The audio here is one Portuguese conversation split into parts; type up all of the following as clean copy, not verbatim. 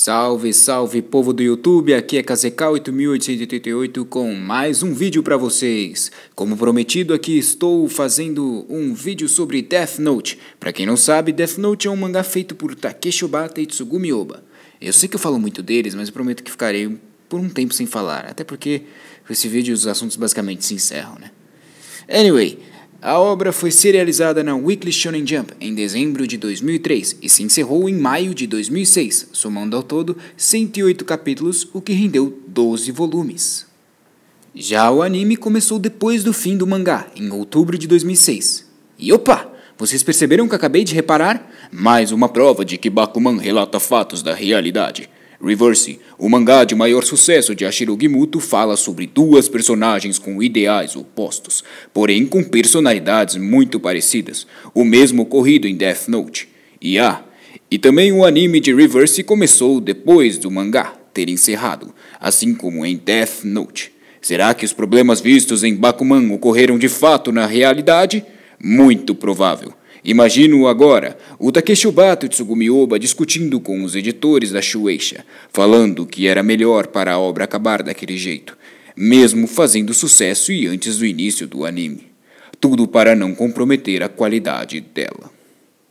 Salve, salve povo do YouTube, aqui é KZK8888 com mais um vídeo para vocês. Como prometido, aqui estou fazendo um vídeo sobre Death Note. Para quem não sabe, Death Note é um mangá feito por Takeshi Obata e Tsugumi Ohba. Eu sei que eu falo muito deles, mas eu prometo que ficarei por um tempo sem falar, até porque com esse vídeo os assuntos basicamente se encerram, né? Anyway, a obra foi serializada na Weekly Shonen Jump em dezembro de 2003 e se encerrou em maio de 2006, somando ao todo 108 capítulos, o que rendeu 12 volumes. Já o anime começou depois do fim do mangá, em outubro de 2006. E opa! Vocês perceberam que acabei de reparar? Mais uma prova de que Bakuman relata fatos da realidade. Reverse, o mangá de maior sucesso de Ashiro Gimuto, fala sobre duas personagens com ideais opostos, porém com personalidades muito parecidas, o mesmo ocorrido em Death Note. E também o anime de Reverse começou depois do mangá ter encerrado, assim como em Death Note. Será que os problemas vistos em Bakuman ocorreram de fato na realidade? Muito provável. Imagino agora o Takeshi Obata e Tsugumi Ohba discutindo com os editores da Shueisha, falando que era melhor para a obra acabar daquele jeito, mesmo fazendo sucesso e antes do início do anime. Tudo para não comprometer a qualidade dela.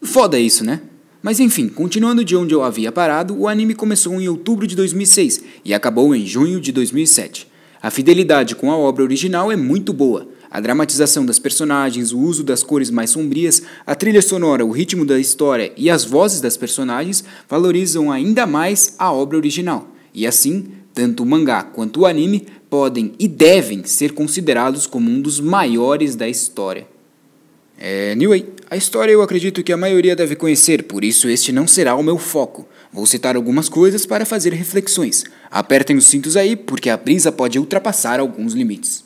Foda isso, né? Mas enfim, continuando de onde eu havia parado, o anime começou em outubro de 2006 e acabou em junho de 2007. A fidelidade com a obra original é muito boa. A dramatização das personagens, o uso das cores mais sombrias, a trilha sonora, o ritmo da história e as vozes das personagens valorizam ainda mais a obra original. E assim, tanto o mangá quanto o anime podem e devem ser considerados como um dos maiores da história. Anyway, a história eu acredito que a maioria deve conhecer, por isso este não será o meu foco. Vou citar algumas coisas para fazer reflexões. Apertem os cintos aí, porque a brisa pode ultrapassar alguns limites.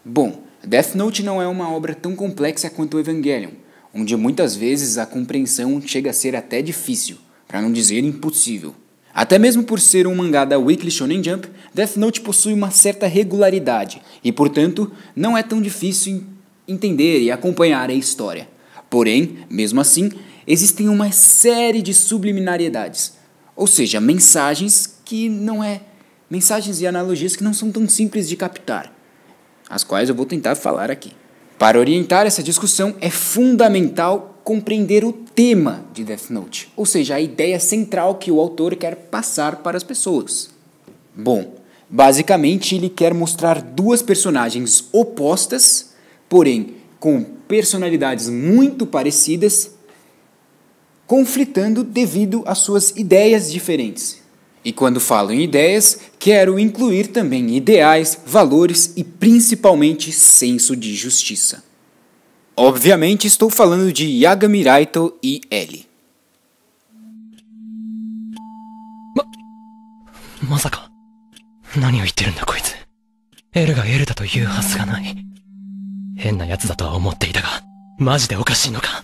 Bom, Death Note não é uma obra tão complexa quanto Evangelion, onde muitas vezes a compreensão chega a ser até difícil, para não dizer impossível. Até mesmo por ser um mangá da Weekly Shonen Jump, Death Note possui uma certa regularidade e, portanto, não é tão difícil entender e acompanhar a história. Porém, mesmo assim, existem uma série de subliminariedades, ou seja, mensagens e analogias que não são tão simples de captar, as quais eu vou tentar falar aqui. Para orientar essa discussão, é fundamental compreender o tema de Death Note, ou seja, a ideia central que o autor quer passar para as pessoas. Bom, basicamente ele quer mostrar duas personagens opostas, porém com personalidades muito parecidas, conflitando devido às suas ideias diferentes. E quando falo em ideias, quero incluir também ideais, valores e principalmente senso de justiça. Obviamente estou falando de Yagami Raito e L. まさか何を言ってるんだこいつ。エルがエルだと言うはずがない。変な奴だとは思っていたが、マジでおかしいのか。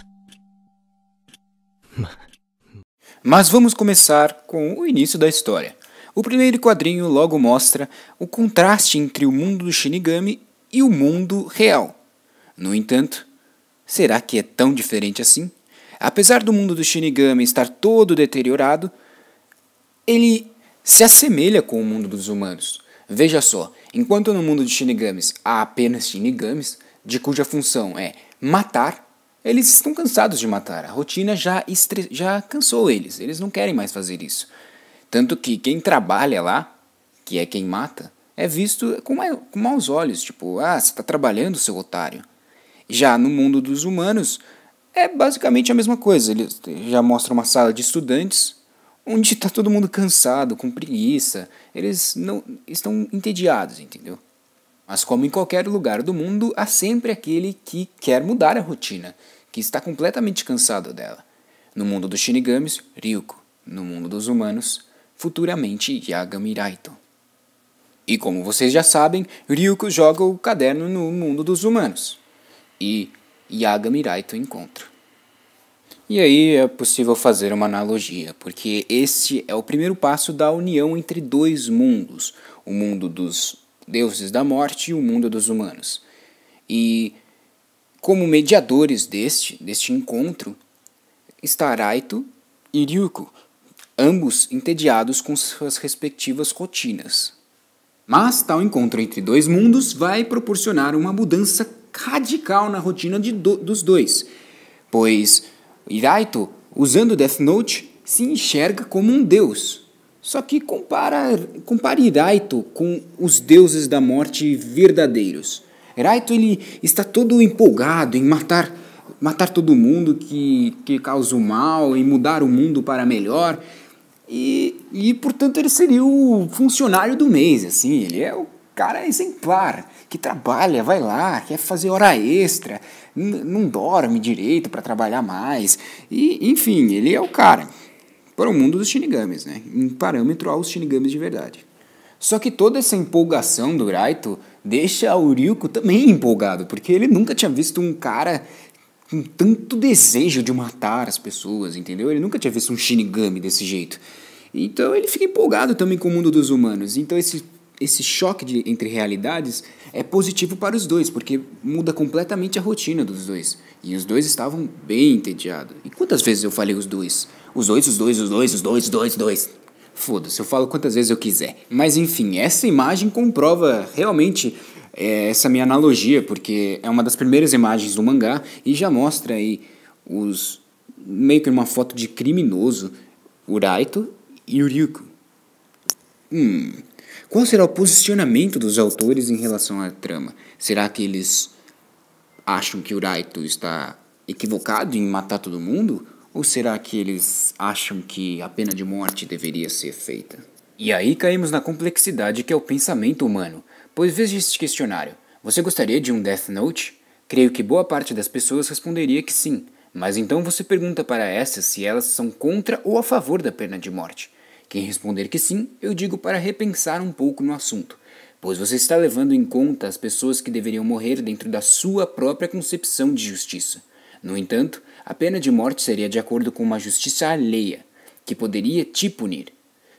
Mas vamos começar com o início da história. O primeiro quadrinho logo mostra o contraste entre o mundo do Shinigami e o mundo real. No entanto, será que é tão diferente assim? Apesar do mundo do Shinigami estar todo deteriorado, ele se assemelha com o mundo dos humanos. Veja só, enquanto no mundo dos Shinigamis há apenas Shinigamis, de cuja função é matar, eles estão cansados de matar. A rotina já cansou eles. Eles não querem mais fazer isso. Tanto que quem trabalha lá, que é quem mata, é visto com maus olhos. Tipo, você está trabalhando, seu otário. Já no mundo dos humanos, é basicamente a mesma coisa. Eles já mostram uma sala de estudantes, onde está todo mundo cansado, com preguiça. Eles não estão entediados, entendeu? Mas como em qualquer lugar do mundo, há sempre aquele que quer mudar a rotina, que está completamente cansado dela. No mundo dos Shinigamis, Ryuko. No mundo dos humanos, futuramente Yagami Raito. E como vocês já sabem, Ryuko joga o caderno no mundo dos humanos. E Yagami Raito encontra. E aí é possível fazer uma analogia, porque este é o primeiro passo da união entre dois mundos. O mundo dos deuses da morte e o mundo dos humanos. E como mediadores deste encontro está Raito e Ryuko, ambos entediados com suas respectivas rotinas. Mas tal encontro entre dois mundos vai proporcionar uma mudança radical na rotina dos dois, pois Iraito, usando Death Note, se enxerga como um deus. Só que compare Iraito com os deuses da morte verdadeiros. Iraito ele está todo empolgado em matar todo mundo que causa o mal, em mudar o mundo para melhor. E portanto ele seria o funcionário do mês, assim, ele é o cara exemplar, que trabalha, vai lá, quer fazer hora extra, não dorme direito para trabalhar mais, e enfim, ele é o cara, para o mundo dos Shinigamis, né, em parâmetro aos Shinigamis de verdade. Só que toda essa empolgação do Raito deixa o Ryuko também empolgado, porque ele nunca tinha visto um cara com tanto desejo de matar as pessoas, entendeu? Ele nunca tinha visto um Shinigami desse jeito. Então ele fica empolgado também com o mundo dos humanos. Então esse choque entre realidades é positivo para os dois, porque muda completamente a rotina dos dois. E os dois estavam bem entediados. E quantas vezes eu falei os dois? Os dois. Foda-se, eu falo quantas vezes eu quiser. Mas enfim, essa imagem comprova realmente essa minha analogia, porque é uma das primeiras imagens do mangá e já mostra aí meio que uma foto de criminoso, o Raito e o Ryuko. Qual será o posicionamento dos autores em relação à trama? Será que eles acham que o Raito está equivocado em matar todo mundo? Ou será que eles acham que a pena de morte deveria ser feita? E aí caímos na complexidade que é o pensamento humano. Pois veja este questionário. Você gostaria de um Death Note? Creio que boa parte das pessoas responderia que sim. Mas então você pergunta para essas se elas são contra ou a favor da pena de morte. Quem responder que sim, eu digo para repensar um pouco no assunto, pois você está levando em conta as pessoas que deveriam morrer dentro da sua própria concepção de justiça. No entanto, a pena de morte seria de acordo com uma justiça alheia, que poderia te punir.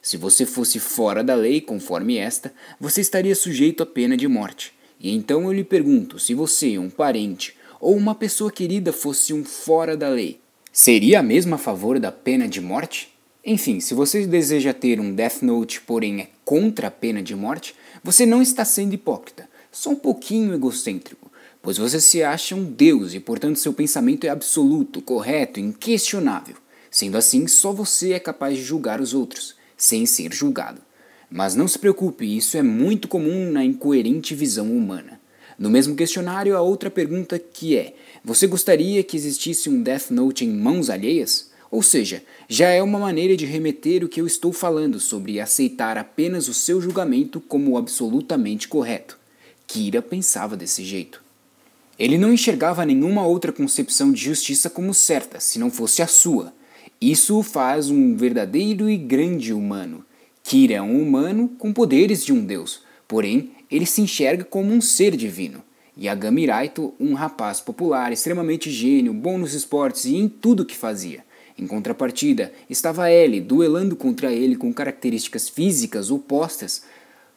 Se você fosse fora da lei, conforme esta, você estaria sujeito à pena de morte. E então eu lhe pergunto, se você, um parente ou uma pessoa querida fosse um fora da lei, seria mesmo a favor da pena de morte? Enfim, se você deseja ter um Death Note, porém é contra a pena de morte, você não está sendo hipócrita, só um pouquinho egocêntrico, pois você se acha um deus e, portanto, seu pensamento é absoluto, correto, inquestionável. Sendo assim, só você é capaz de julgar os outros, sem ser julgado. Mas não se preocupe, isso é muito comum na incoerente visão humana. No mesmo questionário, há outra pergunta que é: você gostaria que existisse um Death Note em mãos alheias? Ou seja, já é uma maneira de remeter o que eu estou falando sobre aceitar apenas o seu julgamento como absolutamente correto. Kira pensava desse jeito. Ele não enxergava nenhuma outra concepção de justiça como certa, se não fosse a sua. Isso o faz um verdadeiro e grande humano. Kira é um humano com poderes de um deus, porém ele se enxerga como um ser divino. Yagami Raito, um rapaz popular, extremamente gênio, bom nos esportes e em tudo que fazia. Em contrapartida, estava Ellie duelando contra ele com características físicas opostas,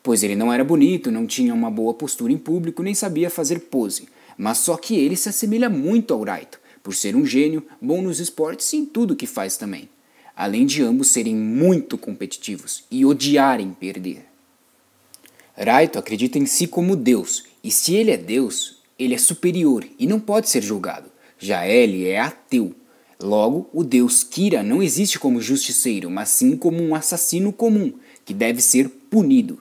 pois ele não era bonito, não tinha uma boa postura em público, nem sabia fazer pose. Mas só que ele se assemelha muito ao Raito, por ser um gênio, bom nos esportes e em tudo que faz também. Além de ambos serem muito competitivos e odiarem perder. Raito acredita em si como Deus, e se ele é Deus, ele é superior e não pode ser julgado. Já Ellie é ateu. Logo, o deus Kira não existe como justiceiro, mas sim como um assassino comum, que deve ser punido.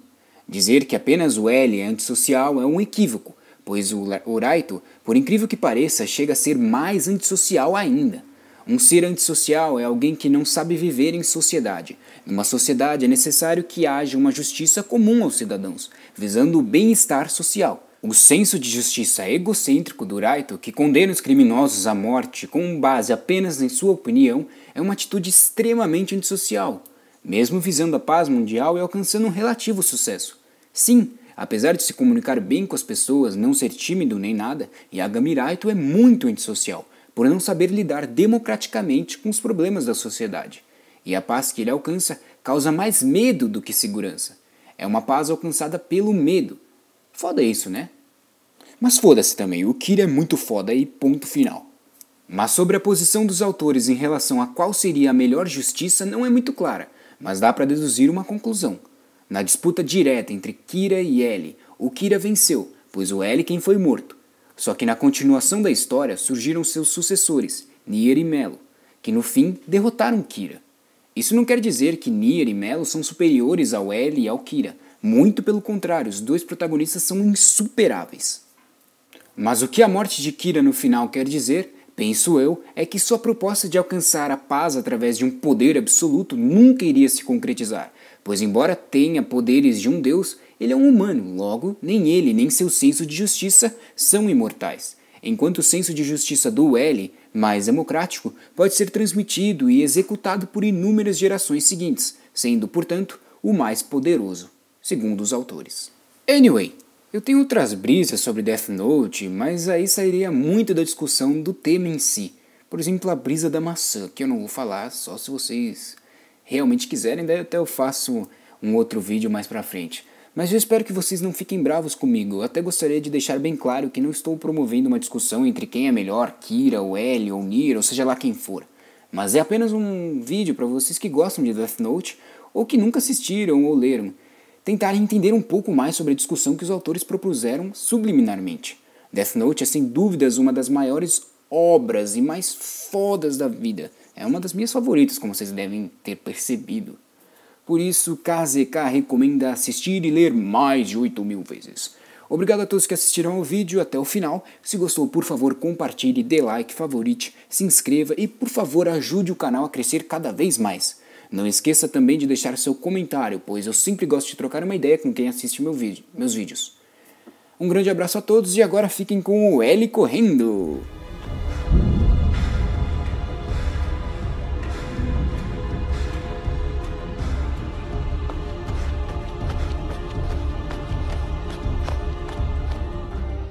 Dizer que apenas o L é antissocial é um equívoco, pois o Raito, por incrível que pareça, chega a ser mais antissocial ainda. Um ser antissocial é alguém que não sabe viver em sociedade. Numa sociedade é necessário que haja uma justiça comum aos cidadãos, visando o bem-estar social. O senso de justiça egocêntrico do Raito, que condena os criminosos à morte com base apenas em sua opinião, é uma atitude extremamente antissocial, mesmo visando a paz mundial e alcançando um relativo sucesso. Sim, apesar de se comunicar bem com as pessoas, não ser tímido nem nada, Yagami Raito é muito antissocial, por não saber lidar democraticamente com os problemas da sociedade. E a paz que ele alcança causa mais medo do que segurança. É uma paz alcançada pelo medo. Foda isso, né? Mas foda-se também, o Kira é muito foda e ponto final. Mas sobre a posição dos autores em relação a qual seria a melhor justiça não é muito clara, mas dá para deduzir uma conclusão. Na disputa direta entre Kira e L, o Kira venceu, pois o L quem foi morto. Só que na continuação da história surgiram seus sucessores, Nier e Melo, que no fim derrotaram Kira. Isso não quer dizer que Nier e Melo são superiores ao L e ao Kira, muito pelo contrário, os dois protagonistas são insuperáveis. Mas o que a morte de Kira no final quer dizer, penso eu, é que sua proposta de alcançar a paz através de um poder absoluto nunca iria se concretizar, pois embora tenha poderes de um deus, ele é um humano, logo, nem ele nem seu senso de justiça são imortais, enquanto o senso de justiça do L, mais democrático, pode ser transmitido e executado por inúmeras gerações seguintes, sendo, portanto, o mais poderoso, segundo os autores. Anyway, eu tenho outras brisas sobre Death Note, mas aí sairia muito da discussão do tema em si. Por exemplo, a brisa da maçã, que eu não vou falar, só se vocês realmente quiserem, daí até eu faço um outro vídeo mais pra frente. Mas eu espero que vocês não fiquem bravos comigo, eu até gostaria de deixar bem claro que não estou promovendo uma discussão entre quem é melhor, Kira, ou L, ou Nier, ou seja lá quem for. Mas é apenas um vídeo para vocês que gostam de Death Note, ou que nunca assistiram ou leram, tentarem entender um pouco mais sobre a discussão que os autores propuseram subliminarmente. Death Note é sem dúvidas uma das maiores obras e mais fodas da vida. É uma das minhas favoritas, como vocês devem ter percebido. Por isso, KZK recomenda assistir e ler mais de 8.000 vezes. Obrigado a todos que assistiram ao vídeo até o final. Se gostou, por favor, compartilhe, dê like, favorite, se inscreva e, por favor, ajude o canal a crescer cada vez mais. Não esqueça também de deixar seu comentário, pois eu sempre gosto de trocar uma ideia com quem assiste meus vídeos. Um grande abraço a todos e agora fiquem com o L correndo!